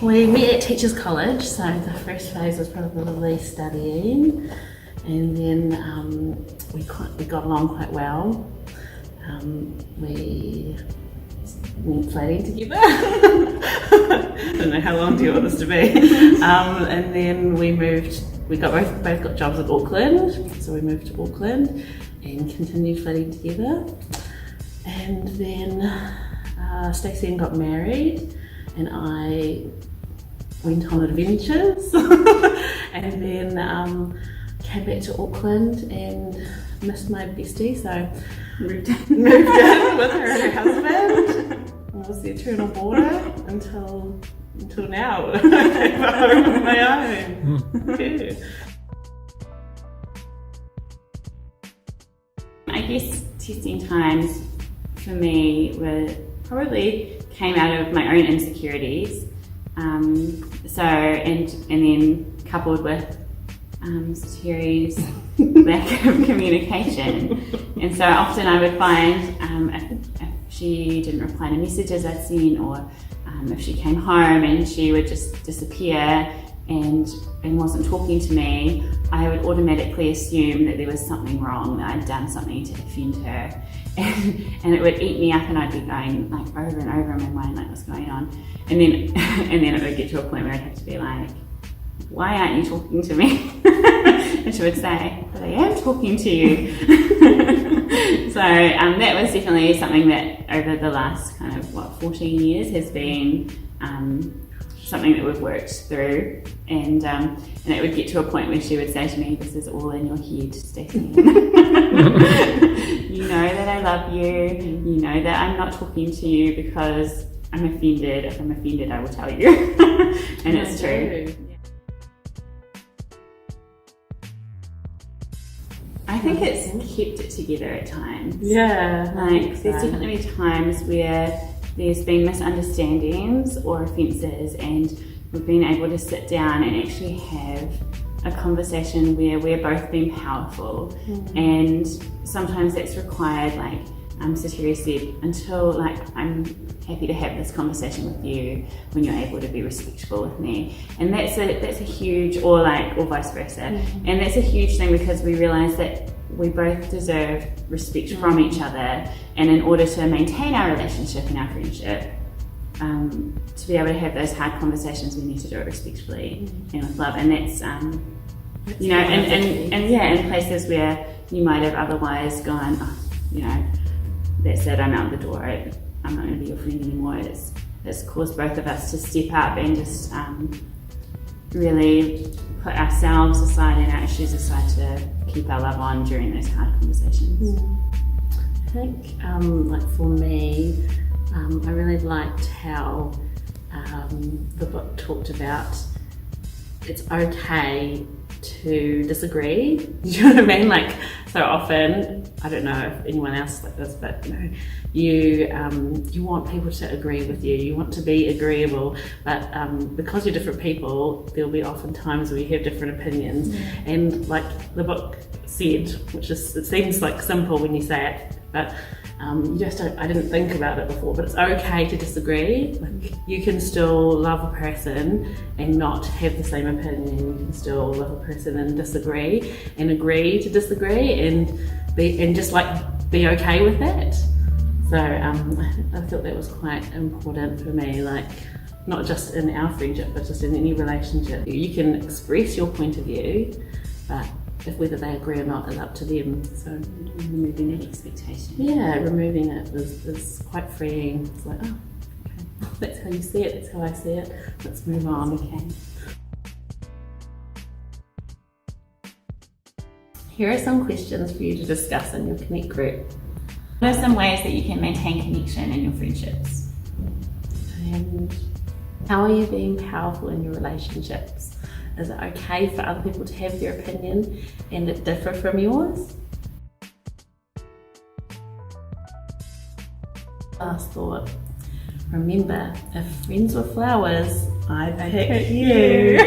We met at Teachers College, so the first phase was probably studying, and then we got along quite well. We went floating together. I don't know how long do you want this to be. And then we both got jobs in Auckland, so we moved to Auckland and continued floating together. And then Stacey and got married, and I went on adventures, and then came back to Auckland and missed my bestie, so moved in with her and her husband. It was the eternal border until now. I have a home of my own. Yeah. I guess testing times for me probably came out of my own insecurities. And then coupled with Terry's lack of communication. And so often I would find if she didn't reply to messages I'd seen, or if she came home and she would just disappear and wasn't talking to me, I would automatically assume that there was something wrong, that I'd done something to offend her. And it would eat me up, and I'd be going like over and over in my mind, like, what's going on? And then it would get to a point where I'd have to be like, why aren't you talking to me? And she would say, but I am talking to you. So that was definitely something that over the last 14 years has been something that we've worked through, and it would get to a point where she would say to me, this is all in your head, Stacey. You know that I love you, you know that I'm not talking to you because I'm offended. If I'm offended, I will tell you. And it's true. I think it's kept it together at times. Yeah. Like, there's definitely been times where there's been misunderstandings or offences, and we've been able to sit down and actually have a conversation where we're both being powerful. And sometimes that's required, like Terry said, until I'm happy to have this conversation with you when you're able to be respectful with me. And that's a huge, or vice versa. And that's a huge thing, because we realise that we both deserve respect from each other, and in order to maintain our relationship and our friendship, to be able to have those hard conversations, we need to do it respectfully and with love. And that's in places where you might have otherwise gone, that's it, I'm out the door, I'm not going to be your friend anymore. It's caused both of us to step up and just really put ourselves aside and our issues aside to keep our love on during those hard conversations. I think, for me, I really liked how the book talked about it's okay to disagree. Do you know what I mean? So often, I don't know if anyone else is like this, but you want people to agree with you. You want to be agreeable, but because you're different people, there'll be often times where you have different opinions. And like the book said, it seems like simple when you say it, but you just don't. I didn't think about it before, but it's okay to disagree. You can still love a person and not have the same opinion. You can still love a person and disagree, and agree to disagree, and just be okay with that. So I thought that was quite important for me. Not just in our friendship, but just in any relationship. You can express your point of view, but whether they agree or not is up to them. So removing that expectation. Yeah, removing it is quite freeing. It's like, oh, okay, that's how you see it, that's how I see it, let's move on. Okay. Here are some questions for you to discuss in your Connect group. What are some ways that you can maintain connection in your friendships? And how are you being powerful in your relationships? Is it okay for other people to have their opinion and it differ from yours? Last thought. Remember, if friends were flowers, I'd pick you.